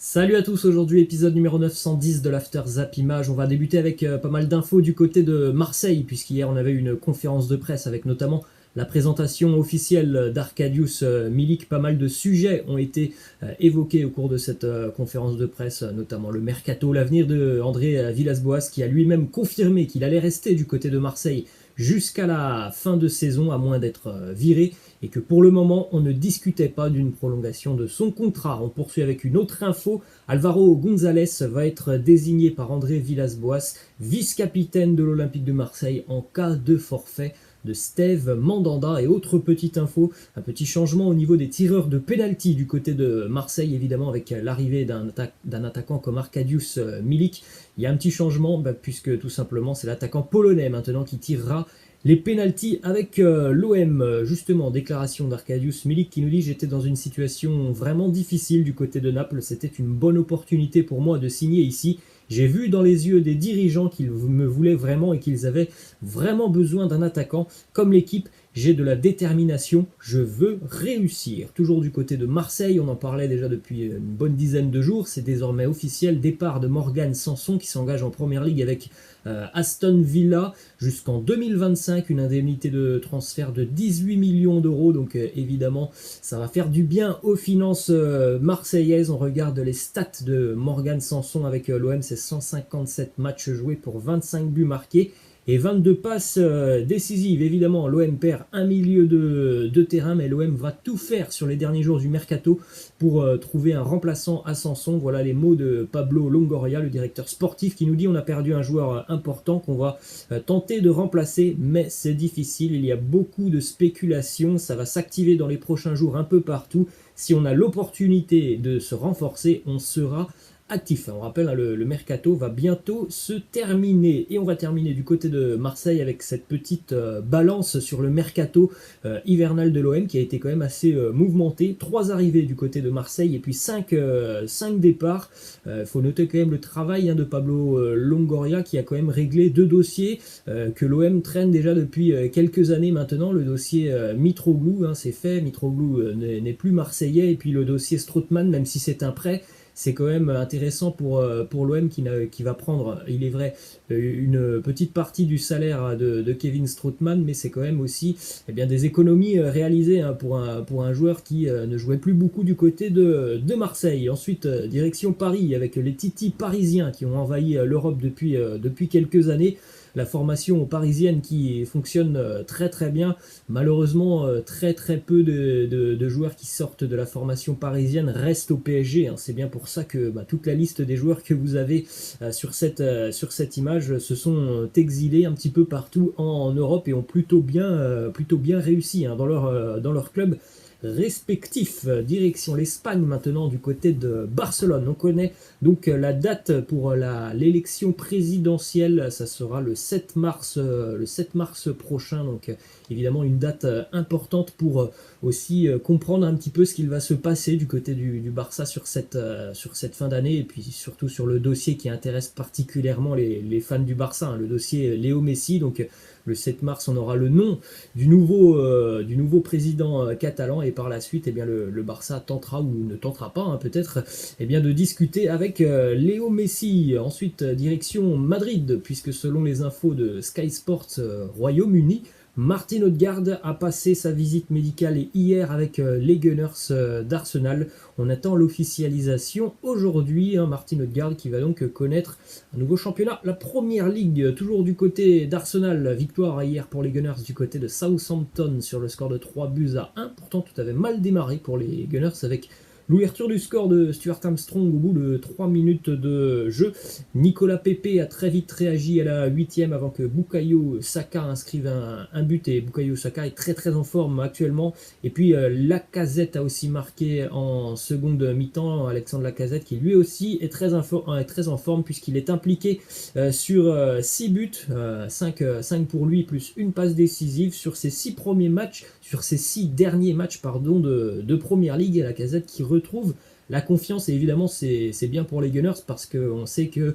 Salut à tous, aujourd'hui épisode numéro 910 de l'After Zap Image. On va débuter avec pas mal d'infos du côté de Marseille, puisqu'hier on avait une conférence de presse avec notamment la présentation officielle d'Arkadiusz Milik. Pas mal de sujets ont été évoqués au cours de cette conférence de presse, notamment le mercato, l'avenir de André Villas-Boas, qui a lui-même confirmé qu'il allait rester du côté de Marseille jusqu'à la fin de saison, à moins d'être viré, et que pour le moment, on ne discutait pas d'une prolongation de son contrat. On poursuit avec une autre info. Alvaro González va être désigné par André Villas-Boas vice-capitaine de l'Olympique de Marseille en cas de forfait de Steve Mandanda. Et autre petite info, un petit changement au niveau des tireurs de pénalty du côté de Marseille, évidemment avec l'arrivée d'un attaquant comme Arkadiusz Milik. Il y a un petit changement puisque tout simplement c'est l'attaquant polonais maintenant qui tirera les pénaltys avec l'OM. Justement, déclaration d'Arkadiusz Milik qui nous dit: j'étais dans une situation vraiment difficile du côté de Naples, c'était une bonne opportunité pour moi de signer ici. J'ai vu dans les yeux des dirigeants qu'ils me voulaient vraiment et qu'ils avaient vraiment besoin d'un attaquant. Comme l'équipe, j'ai de la détermination, je veux réussir. Toujours du côté de Marseille, on en parlait déjà depuis une bonne dizaine de jours, c'est désormais officiel, départ de Morgan Sanson qui s'engage en Première Ligue avec Aston Villa jusqu'en 2025, une indemnité de transfert de 18 millions d'euros, donc évidemment ça va faire du bien aux finances marseillaises. On regarde les stats de Morgan Sanson avec l'OM, c'est 157 matchs joués pour 25 buts marqués et 22 passes décisives. Évidemment, l'OM perd un milieu de terrain, mais l'OM va tout faire sur les derniers jours du mercato pour trouver un remplaçant à Sanson. Voilà les mots de Pablo Longoria, le directeur sportif, qui nous dit: on a perdu un joueur important qu'on va tenter de remplacer, mais c'est difficile, il y a beaucoup de spéculations, ça va s'activer dans les prochains jours un peu partout. Si on a l'opportunité de se renforcer, on sera actif. On rappelle, le mercato va bientôt se terminer. Et on va terminer du côté de Marseille avec cette petite balance sur le mercato hivernal de l'OM qui a été quand même assez mouvementé. 3 arrivées du côté de Marseille et puis 5 départs. Faut noter quand même le travail de Pablo Longoria qui a quand même réglé 2 dossiers que l'OM traîne déjà depuis quelques années maintenant. Le dossier Mitroglou, c'est fait. Mitroglou n'est plus marseillais. Et puis le dossier Strootman, même si c'est un prêt, c'est quand même intéressant pour l'OM qui va prendre, il est vrai, une petite partie du salaire de Kevin Strootman, mais c'est quand même aussi des économies réalisées pour un joueur qui ne jouait plus beaucoup du côté de Marseille. Ensuite, direction Paris avec les Titis parisiens qui ont envahi l'Europe depuis quelques années. La formation parisienne qui fonctionne très très bien. Malheureusement, très très peu de joueurs qui sortent de la formation parisienne restent au PSG. C'est bien pour ça que toute la liste des joueurs que vous avez sur cette image se sont exilés un petit peu partout en Europe et ont plutôt bien réussi dans leur club respectifs. Direction l'Espagne maintenant du côté de Barcelone. On connaît donc la date pour l'élection présidentielle, ça sera le 7 mars prochain, donc évidemment une date importante pour aussi comprendre un petit peu ce qu'il va se passer du côté du Barça sur cette fin d'année, et puis surtout sur le dossier qui intéresse particulièrement les fans du Barça, le dossier Léo Messi. Donc le 7 mars, on aura le nom du nouveau président catalan, et par la suite, le Barça tentera ou ne tentera pas, peut-être, de discuter avec Léo Messi. Ensuite, direction Madrid, puisque selon les infos de Sky Sports Royaume-Uni, Martin Odegaard a passé sa visite médicale hier avec les Gunners d'Arsenal. On attend l'officialisation aujourd'hui. Martin Odegaard qui va donc connaître un nouveau championnat, la Première Ligue. Toujours du côté d'Arsenal, victoire hier pour les Gunners du côté de Southampton sur le score de 3-1. Pourtant, tout avait mal démarré pour les Gunners avec l'ouverture du score de Stuart Armstrong au bout de 3 minutes de jeu. Nicolas Pepe a très vite réagi à la 8e avant que Bukayo Saka inscrive un but, et Bukayo Saka est très très en forme actuellement. Et puis Lacazette a aussi marqué en seconde mi-temps, Alexandre Lacazette qui lui aussi est très en forme puisqu'il est impliqué sur 6 buts, 5 pour lui plus une passe décisive sur ses 6 derniers matchs de Première Ligue. Et Lacazette qui retrouve la confiance. Et évidemment, c'est bien pour les Gunners parce qu'on sait que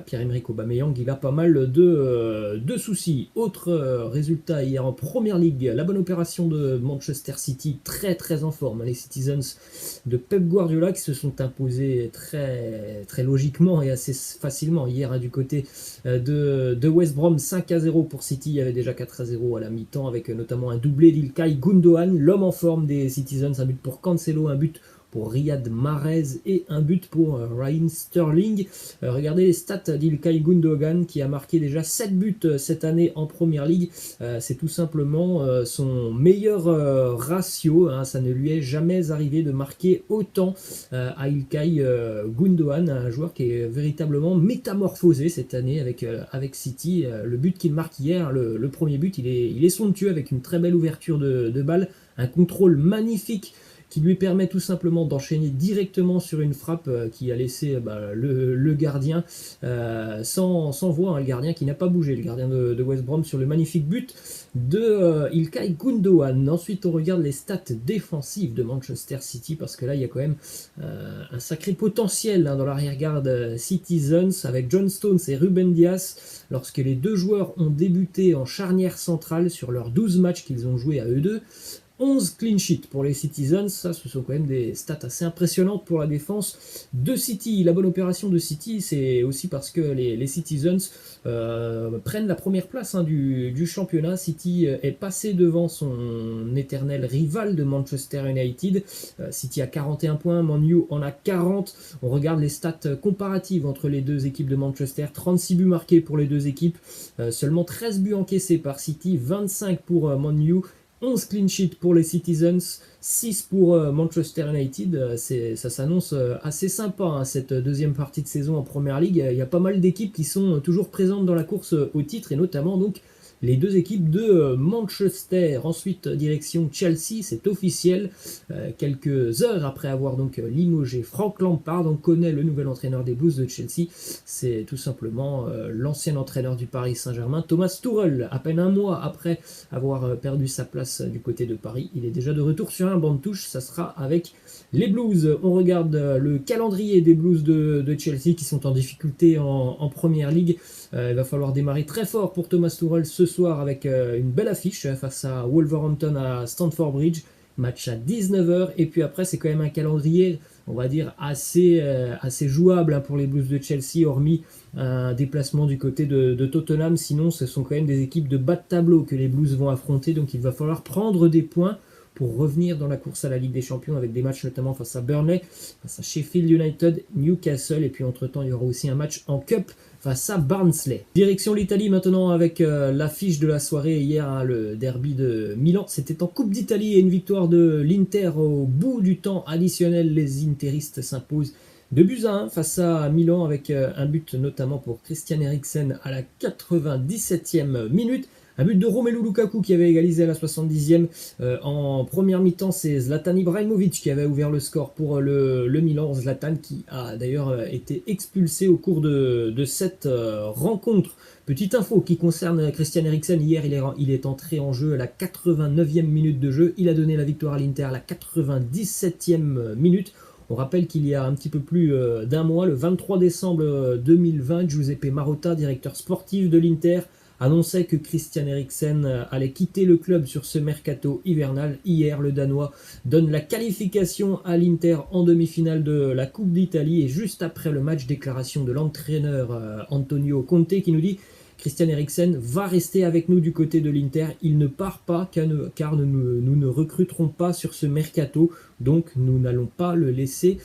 Pierre-Emerick Aubameyang, il a pas mal de soucis. Autre résultat hier en Première Ligue, la bonne opération de Manchester City, très très en forme. Les Citizens de Pep Guardiola qui se sont imposés très, très logiquement et assez facilement hier du côté de West Brom. 5-0 pour City, il y avait déjà 4-0 à la mi-temps avec notamment un doublé d'Ilkay Gundogan, l'homme en forme des Citizens, un but pour Cancelo, un but pour Riyad Mahrez et un but pour Raheem Sterling. Regardez les stats d'Ilkay Gundogan qui a marqué déjà 7 buts cette année en Première Ligue. C'est tout simplement son meilleur ratio. Ça ne lui est jamais arrivé de marquer autant à Ilkay Gundogan, un joueur qui est véritablement métamorphosé cette année avec City. Le but qu'il marque hier, le premier but, il est somptueux avec une très belle ouverture de balle, un contrôle magnifique qui lui permet tout simplement d'enchaîner directement sur une frappe qui a laissé le gardien sans voix, le gardien qui n'a pas bougé, le gardien de West Brom sur le magnifique but de Ilkay Gundogan. Ensuite on regarde les stats défensives de Manchester City parce que là il y a quand même un sacré potentiel dans l'arrière-garde Citizens avec John Stones et Ruben Dias lorsque les deux joueurs ont débuté en charnière centrale sur leurs 12 matchs qu'ils ont joués à eux deux. 11 clean sheets pour les Citizens, ça ce sont quand même des stats assez impressionnantes pour la défense de City. La bonne opération de City, c'est aussi parce que les Citizens prennent la première place du championnat. City est passé devant son éternel rival de Manchester United. City a 41 points, Man U en a 40. On regarde les stats comparatives entre les deux équipes de Manchester. 36 buts marqués pour les deux équipes, seulement 13 buts encaissés par City, 25 pour Man U. 11 clean sheets pour les Citizens, 6 pour Manchester United. Ça s'annonce assez sympa cette deuxième partie de saison en Première Ligue. Il y a pas mal d'équipes qui sont toujours présentes dans la course au titre et notamment donc les deux équipes de Manchester. Ensuite, direction Chelsea, c'est officiel. Quelques heures après avoir donc limogé Frank Lampard, on connaît le nouvel entraîneur des Blues de Chelsea. C'est tout simplement l'ancien entraîneur du Paris Saint-Germain, Thomas Tuchel. À peine un mois après avoir perdu sa place du côté de Paris, il est déjà de retour sur un banc de touche. Ça sera avec les Blues. On regarde le calendrier des Blues de Chelsea qui sont en difficulté en Première Ligue. Il va falloir démarrer très fort pour Thomas Tuchel ce soir avec une belle affiche face à Wolverhampton à Stamford Bridge. Match à 19h. Et puis après, c'est quand même un calendrier, on va dire, assez jouable pour les Blues de Chelsea, hormis un déplacement du côté de Tottenham. Sinon, ce sont quand même des équipes de bas de tableau que les Blues vont affronter. Donc il va falloir prendre des points pour revenir dans la course à la Ligue des Champions avec des matchs notamment face à Burnley, face à Sheffield United, Newcastle et puis entre-temps il y aura aussi un match en Cup face à Barnsley. Direction l'Italie maintenant avec l'affiche de la soirée hier, le derby de Milan. C'était en Coupe d'Italie et une victoire de l'Inter au bout du temps additionnel. Les interistes s'imposent 2-1 face à Milan avec un but notamment pour Christian Eriksen à la 97e minute. Un but de Romelu Lukaku qui avait égalisé à la 70e. En première mi-temps, c'est Zlatan Ibrahimovic qui avait ouvert le score pour le Milan. Zlatan qui a d'ailleurs été expulsé au cours de cette rencontre. Petite info qui concerne Christian Eriksen. Hier, il est entré en jeu à la 89e minute de jeu. Il a donné la victoire à l'Inter à la 97e minute. On rappelle qu'il y a un petit peu plus d'un mois, le 23 décembre 2020, Giuseppe Marotta, directeur sportif de l'Inter, annonçait que Christian Eriksen allait quitter le club sur ce mercato hivernal. Hier, le Danois donne la qualification à l'Inter en demi-finale de la Coupe d'Italie. Et juste après le match, déclaration de l'entraîneur Antonio Conte qui nous dit: Christian Eriksen va rester avec nous du côté de l'Inter. Il ne part pas car nous ne recruterons pas sur ce mercato. Donc nous n'allons pas le laisser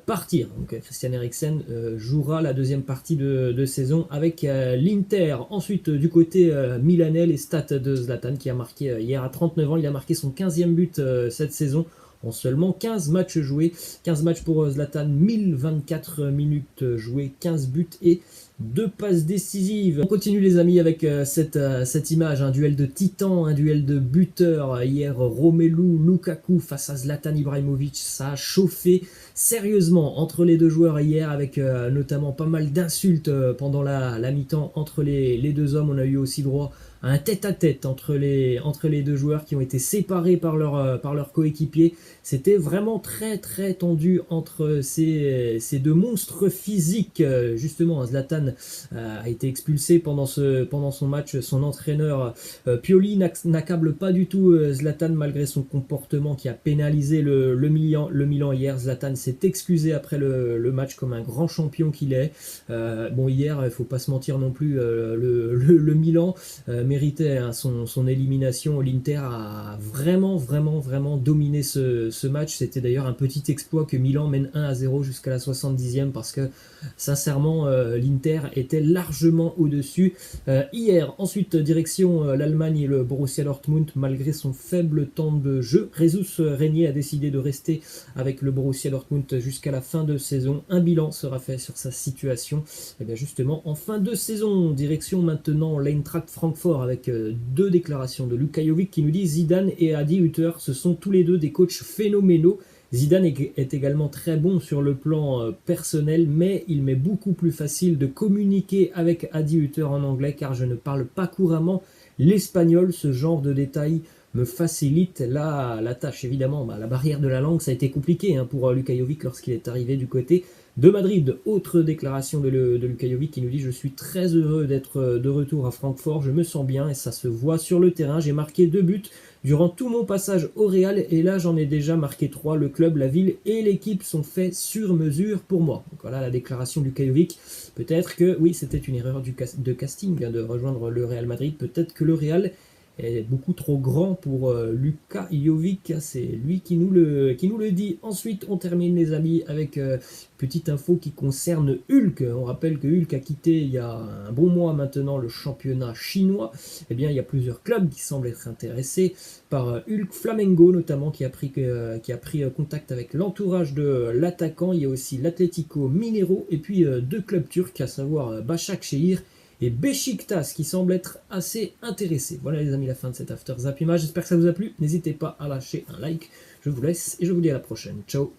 partir. Donc Christian Eriksen jouera la deuxième partie de saison avec l'Inter. Ensuite du côté milanais, les stats de Zlatan qui a marqué hier à 39 ans. Il a marqué son 15e but cette saison en seulement 15 matchs joués. 15 matchs pour Zlatan, 1024 minutes jouées, 15 buts et 2 passes décisives. On continue les amis avec cette image, un duel de titans, un duel de buteurs. Hier, Romelu Lukaku face à Zlatan Ibrahimovic, ça a chauffé sérieusement entre les deux joueurs hier avec notamment pas mal d'insultes pendant la mi-temps entre les deux hommes. On a eu aussi droit un tête-à-tête entre les deux joueurs qui ont été séparés par leur coéquipier. C'était vraiment très très tendu entre ces deux monstres physiques. Justement, Zlatan a été expulsé pendant son match. Son entraîneur Pioli n'accable pas du tout Zlatan malgré son comportement qui a pénalisé le Milan hier. Zlatan s'est excusé après le match comme un grand champion qu'il est. Bon, hier, il ne faut pas se mentir non plus, le Milan méritait hein, son élimination. L'Inter a vraiment dominé ce match. C'était d'ailleurs un petit exploit que Milan mène 1-0 jusqu'à la 70e parce que sincèrement l'Inter était largement au-dessus hier. Ensuite direction l'Allemagne et le Borussia Dortmund. Malgré son faible temps de jeu, Jesus Régnier a décidé de rester avec le Borussia Dortmund jusqu'à la fin de saison. Un bilan sera fait sur sa situation et bien justement en fin de saison. Direction maintenant l'Eintracht Francfort avec deux déclarations de Luka Jovic qui nous dit: Zidane et Adi Hütter, ce sont tous les deux des coachs phénoménaux. Zidane est également très bon sur le plan personnel, mais il m'est beaucoup plus facile de communiquer avec Adi Hütter en anglais car je ne parle pas couramment l'espagnol. Ce genre de détails me facilite la tâche. Évidemment, la barrière de la langue, ça a été compliqué pour Luka Jovic lorsqu'il est arrivé du côté de Madrid. Autre déclaration de Luka Jovic qui nous dit: je suis très heureux d'être de retour à Francfort, je me sens bien et ça se voit sur le terrain. J'ai marqué 2 buts durant tout mon passage au Real et là j'en ai déjà marqué 3. Le club, la ville et l'équipe sont faits sur mesure pour moi. Donc voilà la déclaration de Luka Jovic. Peut-être que oui, c'était une erreur de casting de rejoindre le Real Madrid. Peut-être que le Real est beaucoup trop grand pour Luka Jovic, c'est lui qui nous le dit. Ensuite on termine les amis avec petite info qui concerne Hulk. On rappelle que Hulk a quitté il y a un bon mois maintenant le championnat chinois. Eh bien il y a plusieurs clubs qui semblent être intéressés par Hulk. Flamengo notamment qui a pris contact avec l'entourage de l'attaquant. Il y a aussi l'Atlético Mineiro et puis deux clubs turcs, à savoir Başakşehir et Beşiktaş qui semble être assez intéressé. Voilà les amis, la fin de cet After Zap Image. J'espère que ça vous a plu. N'hésitez pas à lâcher un like. Je vous laisse et je vous dis à la prochaine. Ciao.